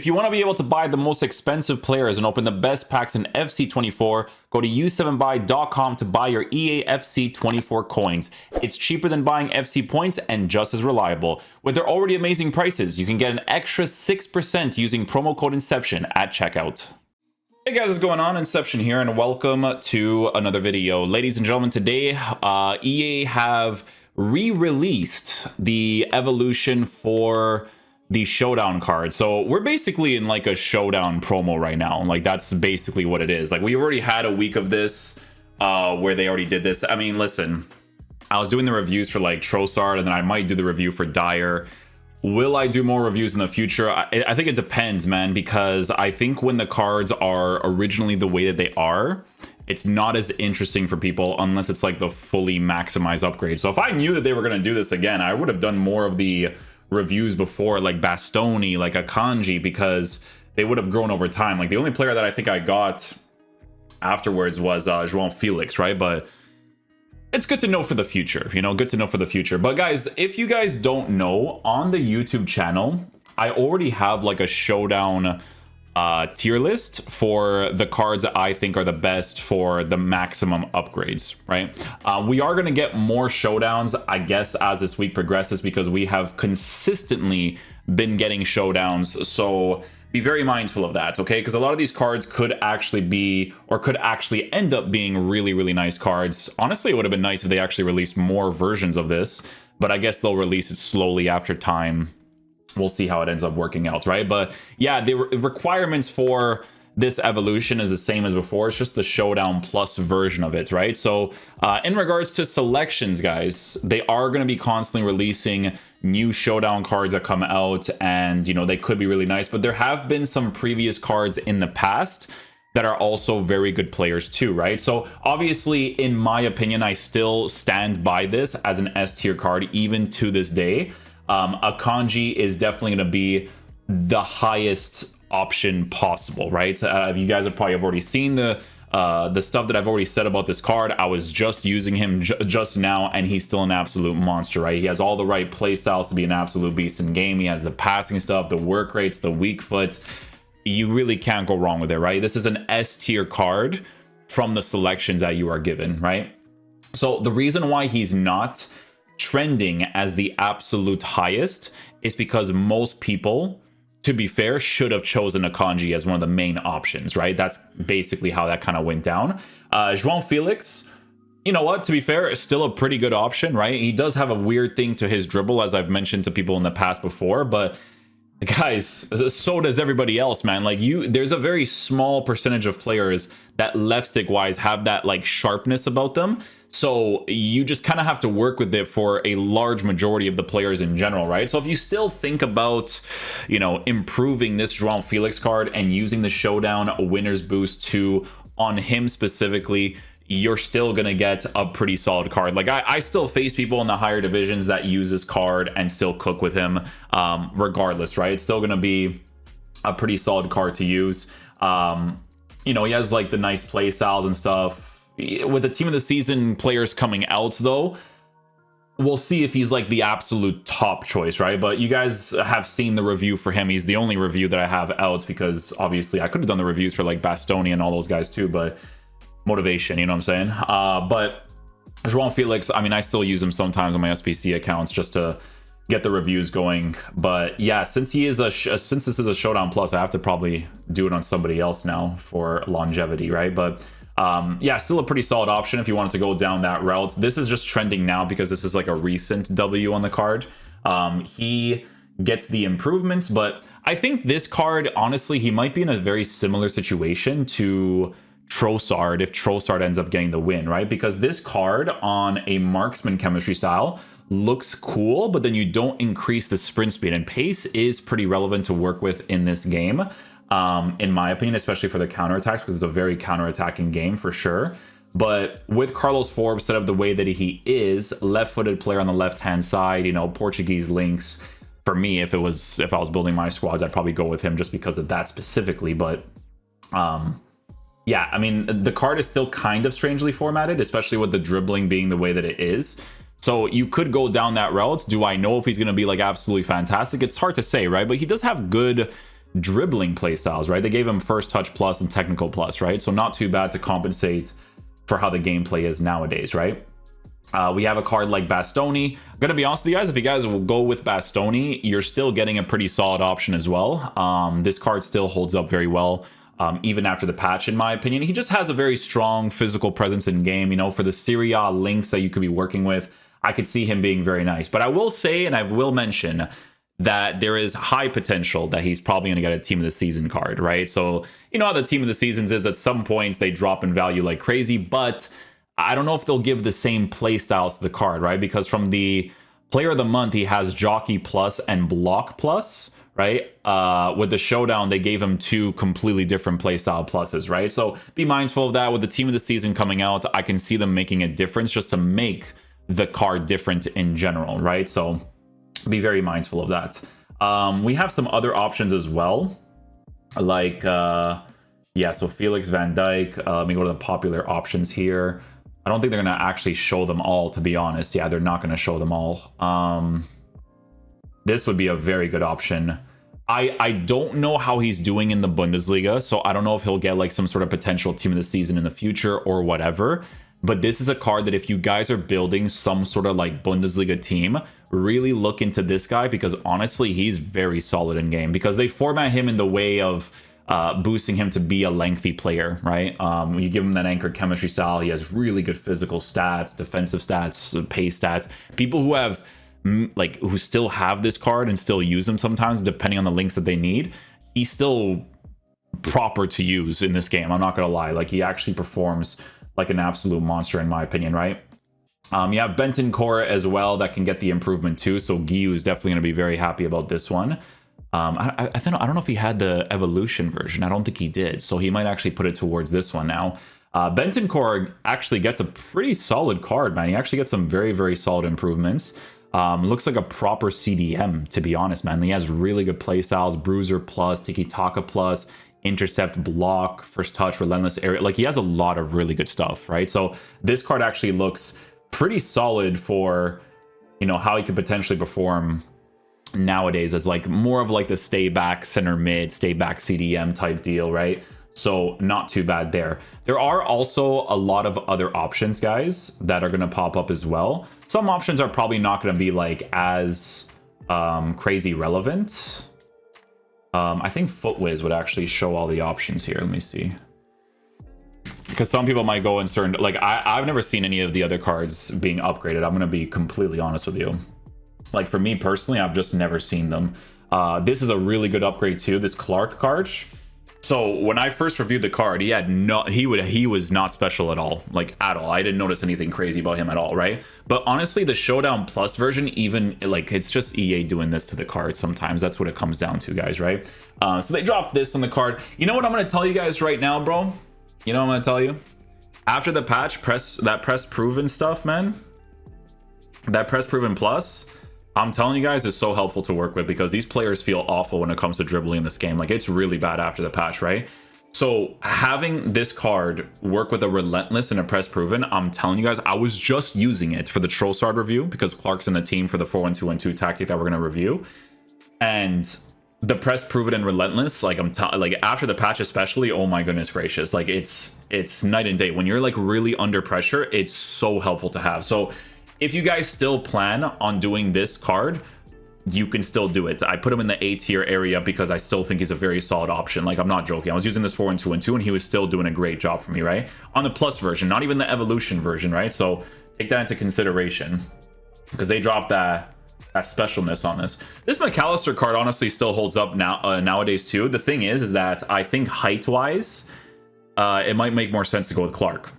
If you want to be able to buy the most expensive players and open the best packs in FC24, go to u7buy.com to buy your EA FC24 coins. It's cheaper than buying FC points and just as reliable. With their already amazing prices, you can get an extra 6% using promo code Inception at checkout. Hey guys, what's going on? Inception here, and welcome to another video. Ladies and gentlemen, today EA have re-released the evolution for the Showdown card. So we're basically in like a Showdown promo right now. Like that's basically what it is. Like we already had a week of this where they already did this. I mean, listen, I was doing the reviews for like Trossard, and then I might do the review for Dyer. Will I do more reviews in the future? I think it depends, man, because I think when the cards are originally the way that they are, it's not as interesting for people unless it's like the fully maximized upgrade. So if I knew that they were going to do this again, I would have done more of the reviews before, like Bastian, like Akanji, because they would have grown over time. Like the only player that I think I got afterwards was Felix, right? But it's good to know for the future, you know, good to know for the future. But guys, if you guys don't know, on the YouTube channel, I already have like a Showdown tier list for the cards that I think are the best for the maximum upgrades, right? We are going to get more Showdowns, I guess, as this week progresses, because we have consistently been getting Showdowns. So be very mindful of that, okay? Because a lot of these cards could actually be, or could actually end up being really, really nice cards. Honestly, it would have been nice if they actually released more versions of this, but I guess they'll release it slowly after time. We'll see how it ends up working out, right? But yeah, the requirements for this evolution is the same as before. It's just the Showdown Plus version of it, right? So in regards to selections, guys, they are going to be constantly releasing new Showdown cards that come out, and you know, they could be really nice, but there have been some previous cards in the past that are also very good players too, right? So obviously, in my opinion, I still stand by this as an S tier card even to this day. Akanji is definitely going to be the highest option possible, right? You guys have probably already seen the stuff that I've already said about this card. I was just using him just now, and he's still an absolute monster, right? He has all the right play styles to be an absolute beast in game. He has the passing stuff, the work rates, the weak foot. You really can't go wrong with it, right? This is an S tier card from the selections that you are given, right? So the reason why he's not trending as the absolute highest is because most people, to be fair, should have chosen Akanji as one of the main options, right? That's basically how that kind of went down. Felix, you know what, to be fair, is still a pretty good option, right? He does have a weird thing to his dribble, as I've mentioned to people in the past before, but guys, so does everybody else, man. Like there's a very small percentage of players that left stick wise have that like sharpness about them. So you just kind of have to work with it for a large majority of the players in general, right? So if you still think about, you know, improving this Felix card and using the Showdown Winner's Boost 2 on him specifically, you're still going to get a pretty solid card. Like I still face people in the higher divisions that use this card and still cook with him regardless, right? It's still going to be a pretty solid card to use. You know, he has like the nice play styles and stuff. With the team of the season players coming out, though, we'll see if he's like the absolute top choice, right? But you guys have seen the review for him. He's the only review that I have out, because obviously I could have done the reviews for like Bastian and all those guys too, but motivation, you know what I'm saying? But Felix, I mean, I still use him sometimes on my SPC accounts just to get the reviews going. But yeah, since this is a Showdown Plus, I have to probably do it on somebody else now for longevity, right? But yeah, still a pretty solid option if you wanted to go down that route. This is just trending now because this is like a recent W on the card. He gets the improvements, but I think this card, honestly, he might be in a very similar situation to Trossard if Trossard ends up getting the win, right? Because this card on a marksman chemistry style looks cool, but then you don't increase the sprint speed, and pace is pretty relevant to work with in this game. In my opinion, especially for the counterattacks, because it's a very counterattacking game for sure. But with Carlos Forbes set up the way that he is, left-footed player on the left-hand side, you know, Portuguese links. For me, if I was building my squads, I'd probably go with him just because of that specifically. But yeah, I mean, the card is still kind of strangely formatted, especially with the dribbling being the way that it is. So you could go down that route. Do I know if he's going to be like absolutely fantastic? It's hard to say, right? But he does have good dribbling playstyles, right? They gave him first touch plus and technical plus, right? So not too bad to compensate for how the gameplay is nowadays, right? We have a card like Bastoni. I'm gonna be honest with you guys, if you guys will go with Bastoni, you're still getting a pretty solid option as well. This card still holds up very well, even after the patch, in my opinion. He just has a very strong physical presence in game. You know, for the Serie A links that you could be working with, I could see him being very nice. But I will say, and I will mention, that there is high potential that he's probably going to get a team of the season card, right? So, you know how the team of the seasons is, at some points they drop in value like crazy, but I don't know if they'll give the same play styles to the card, right? Because from the player of the month, he has jockey plus and block plus, right? With the showdown, they gave him 2 completely different playstyle pluses, right? So be mindful of that. With the team of the season coming out, I can see them making a difference just to make the card different in general, right? So be very mindful of that. We have some other options as well, like yeah, so Felix, Van Dijk. Let me go to the popular options here. I don't think they're going to actually show them all, to be honest. Yeah, they're not going to show them all. This would be a very good option. I don't know how he's doing in the Bundesliga, so I don't know if he'll get like some sort of potential team of the season in the future or whatever. But this is a card that if you guys are building some sort of like Bundesliga team, really look into this guy, because honestly, he's very solid in game, because they format him in the way of boosting him to be a lengthy player, right? When you give him that anchor chemistry style, he has really good physical stats, defensive stats, pace stats. People who have like who still have this card and still use them sometimes, depending on the links that they need, he's still proper to use in this game. I'm not gonna lie, like he actually performs like an absolute monster in my opinion, right? You have Bentancur as well that can get the improvement too, so Guiu is definitely going to be very happy about this one. I don't know if he had the evolution version. I don't think he did, so he might actually put it towards this one now. Bentancur actually gets a pretty solid card, man. He actually gets some very, very solid improvements. Looks like a proper CDM, to be honest, man. He has really good playstyles, bruiser plus, tiki-taka plus, intercept, block, first touch, relentless area. Like he has a lot of really good stuff, right? So this card actually looks pretty solid for, you know, how he could potentially perform nowadays as like more of like the stay back center mid, stay back CDM type deal, right? So not too bad there. There are also a lot of other options, guys, that are going to pop up as well. Some options are probably not going to be like as crazy relevant. I think Footwiz would actually show all the options here. Let me see. Because some people might go in certain... Like, I've never seen any of the other cards being upgraded. I'm going to be completely honest with you. Like, for me personally, I've just never seen them. This is a really good upgrade too, this Clark card. So when I first reviewed the card, he was not special at all, like at all. I didn't notice anything crazy about him at all, right? But honestly, the Showdown Plus version, even like it's just EA doing this to the card sometimes. That's what it comes down to, guys, right? So they dropped this on the card. You know what I'm going to tell you guys right now, bro? You know what I'm going to tell you? After the patch, press proven stuff, man. That press proven plus, I'm telling you guys, is so helpful to work with, because these players feel awful when it comes to dribbling in this game. Like, it's really bad after the patch, right? So having this card work with a relentless and a press proven, I'm telling you guys, I was just using it for the Trossard review, because Clark's in the team for the 4-1-2-1-2 tactic that we're going to review. And the press proven and relentless, like like after the patch especially, oh my goodness gracious, like it's night and day. When you're like really under pressure, it's so helpful to have. So if you guys still plan on doing this card, you can still do it. I put him in the A tier area because I still think he's a very solid option. Like, I'm not joking. I was using this 4-1-2-1-2 and he was still doing a great job for me, right? On the plus version, not even the evolution version, right? So take that into consideration, because they dropped that specialness on this. This McAllister card honestly still holds up now nowadays too. The thing is that I think height-wise, it might make more sense to go with Clark.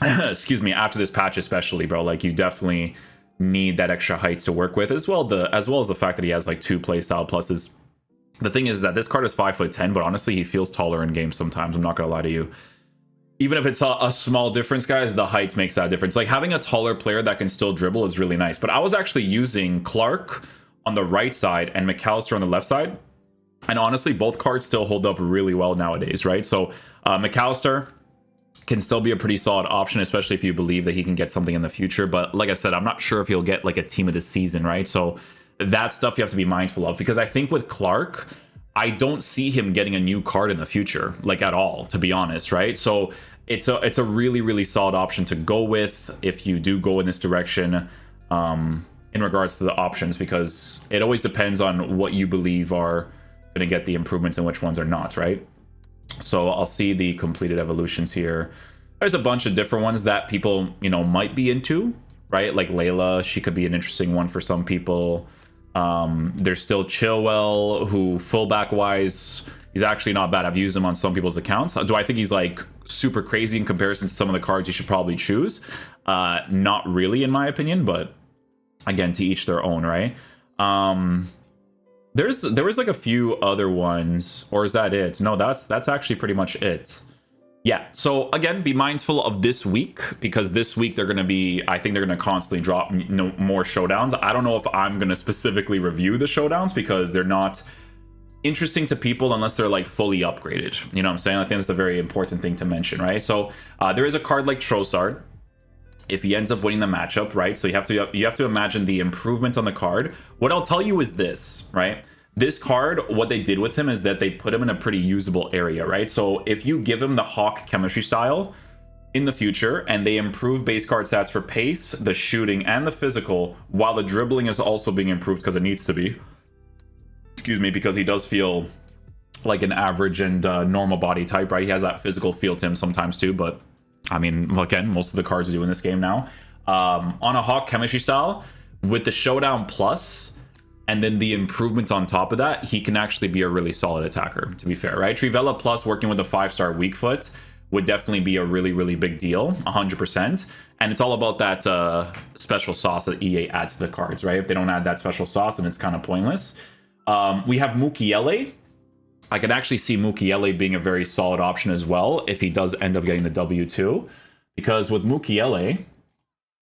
Excuse me, after this patch especially, bro. Like, you definitely need that extra height to work with, as well as the fact that he has like 2 playstyle pluses. The thing is that this card is 5'10", but honestly he feels taller in game sometimes. I'm not gonna lie to you. Even if it's a small difference, guys, the height makes that difference. Like, having a taller player that can still dribble is really nice. But I was actually using Clark on the right side and McAllister on the left side, and honestly both cards still hold up really well nowadays, right? So McAllister can still be a pretty solid option, especially if you believe that he can get something in the future. But like I said, I'm not sure if he'll get like a team of the season, right? So that stuff you have to be mindful of, because I think with Clark, I don't see him getting a new card in the future, like at all, to be honest, right? So it's a really, really solid option to go with if you do go in this direction in regards to the options, because it always depends on what you believe are going to get the improvements and which ones are not, right? So I'll see the completed evolutions here. There's a bunch of different ones that people, you know, might be into, right? Like Layla, she could be an interesting one for some people. There's still Chilwell, who fullback wise, he's actually not bad. I've used him on some people's accounts. Do I think he's like super crazy in comparison to some of the cards you should probably choose? Not really, in my opinion, but again, to each their own, right? There was like a few other ones, or is that it? No, that's actually pretty much it. Yeah, so again, be mindful of this week, because this week they're going to be, I think they're going to constantly drop more showdowns. I don't know if I'm going to specifically review the showdowns, because they're not interesting to people unless they're like fully upgraded. You know what I'm saying? I think that's a very important thing to mention, right? So there is a card like Trossard, if he ends up winning the matchup, right? So you have to imagine the improvement on the card. What I'll tell you is this, right? This card, what they did with him is that they put him in a pretty usable area, right? So if you give him the Hawk chemistry style in the future, and they improve base card stats for pace, the shooting, and the physical, while the dribbling is also being improved because it needs to be. Excuse me, because he does feel like an average and normal body type, right? He has that physical feel to him sometimes too, but I mean, again, most of the cards do in this game now. On a Hawk chemistry style, with the Showdown Plus, and then the improvement on top of that, he can actually be a really solid attacker, to be fair, right? Trivela Plus working with a 5-star weak foot would definitely be a really, really big deal, 100%. And it's all about that special sauce that EA adds to the cards, right? If they don't add that special sauce, then it's kind of pointless. We have Mukiele. I could actually see Mukiele being a very solid option as well if he does end up getting the W2. Because with Mukiele,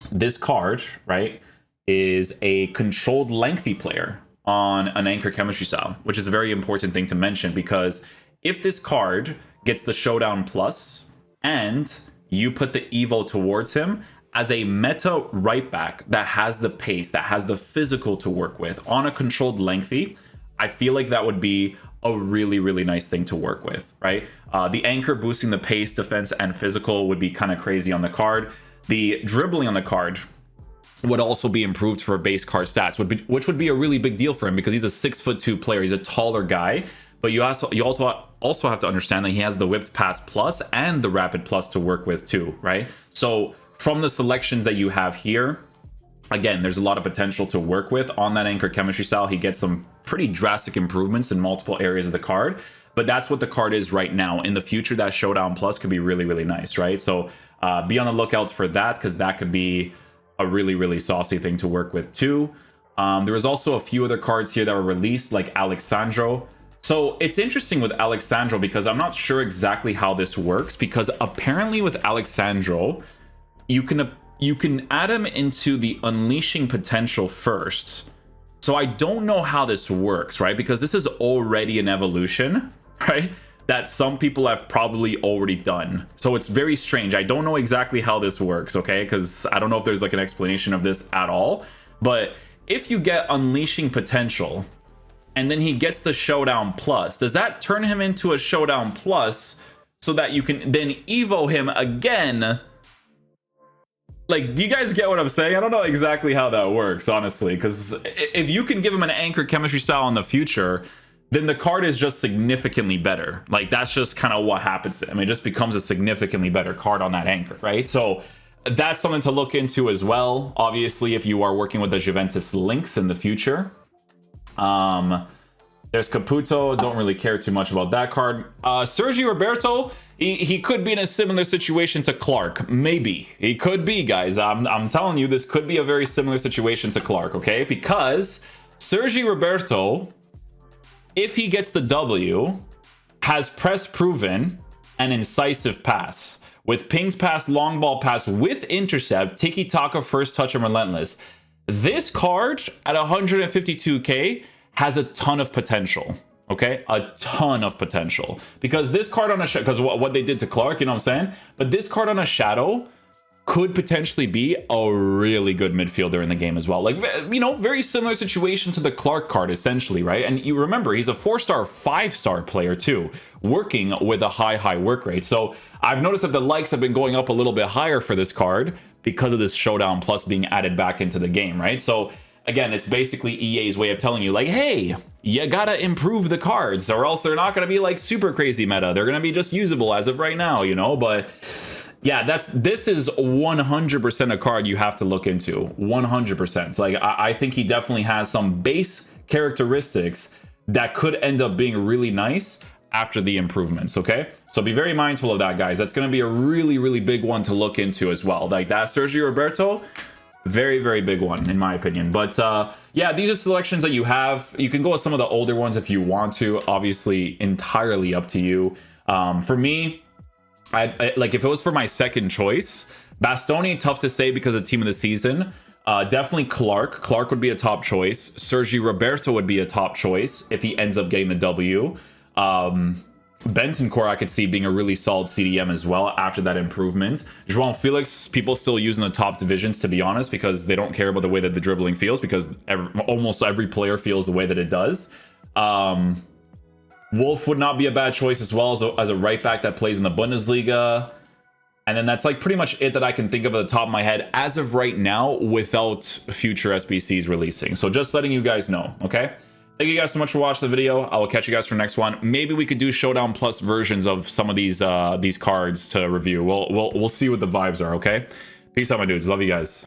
this card, right, is a controlled lengthy player on an anchor chemistry style, which is a very important thing to mention, because if this card gets the Showdown Plus and you put the Evo towards him as a meta right back that has the pace, that has the physical to work with on a controlled lengthy, I feel like that would be a really, really nice thing to work with, right? The anchor boosting the pace, defense, and physical would be kind of crazy on the card. The dribbling on the card would also be improved for base card stats, which would be a really big deal for him, because he's a 6'2" player. He's a taller guy, but you also have to understand that he has the whipped pass plus and the rapid plus to work with too, right? So from the selections that you have here, again, there's a lot of potential to work with on that anchor chemistry style. He gets some pretty drastic improvements in multiple areas of the card, but that's what the card is right now. In the future, that Showdown Plus could be really, really nice, right? So be on the lookout for that, because that could be a really, really saucy thing to work with too. There was also a few other cards here that were released, like Alexandro. So it's interesting with Alexandro, because I'm not sure exactly how this works, because apparently with Alexandro, you can add him into the unleashing potential first. So I don't know how this works, right? Because this is already an evolution, right? That some people have probably already done. So it's very strange. I don't know exactly how this works, okay? Because I don't know if there's like an explanation of this at all. But if you get unleashing potential and then he gets the Showdown Plus, does that turn him into a Showdown Plus so that you can then Evo him again? Like, do you guys get what I'm saying? I don't know exactly how that works, honestly, because if you can give him an anchor chemistry style in the future, then the card is just significantly better. Like, that's just kind of what happens to him. It just becomes a significantly better card on that anchor, right? So that's something to look into as well. Obviously, if you are working with the Juventus links in the future. There's Caputo. Don't really care too much about that card. Sergio Roberto, he could be in a similar situation to Clark. Maybe. He could be, guys. I'm telling you, this could be a very similar situation to Clark, okay? Because Sergio Roberto, if he gets the W, has press proven an incisive pass with pings pass, long ball pass with intercept, tiki-taka, first touch, and relentless. This card at 152k has a ton of potential, okay? A ton of potential. Because this card on a because what they did to Clark, you know what I'm saying? But this card on a shadow could potentially be a really good midfielder in the game as well. Like, you know, very similar situation to the Clark card, essentially, right? And you remember, he's a 4-star, 5-star player too, working with a high work rate. So I've noticed that the likes have been going up a little bit higher for this card because of this Showdown Plus being added back into the game, right? So again, it's basically EA's way of telling you, like, hey, you gotta improve the cards, or else they're not gonna be like super crazy meta. They're gonna be just usable as of right now, you know? But yeah, this is 100% a card you have to look into. 100%. Like, I think he definitely has some base characteristics that could end up being really nice after the improvements, okay? So be very mindful of that, guys. That's going to be a really big one to look into as well. Like, that Sergio Roberto, very big one in my opinion. But yeah, these are selections that you have. You can go with some of the older ones if you want to. Obviously, entirely up to you. For me, I like, if it was for my second choice, Bastoni, tough to say because of team of the season. Definitely Clark. Clark would be a top choice. Sergi Roberto would be a top choice if he ends up getting the W. Bentancur I could see being a really solid CDM as well after that improvement. João Felix, people still using the top divisions, to be honest, because they don't care about the way that the dribbling feels, because almost every player feels the way that it does. Wolf would not be a bad choice as well as a right back that plays in the Bundesliga. And then that's like pretty much it that I can think of at the top of my head as of right now without future SBCs releasing. So just letting you guys know, okay? Thank you guys so much for watching the video. I will catch you guys for the next one. Maybe we could do Showdown Plus versions of some of these cards to review. We'll see what the vibes are, okay? Peace out, my dudes. Love you guys.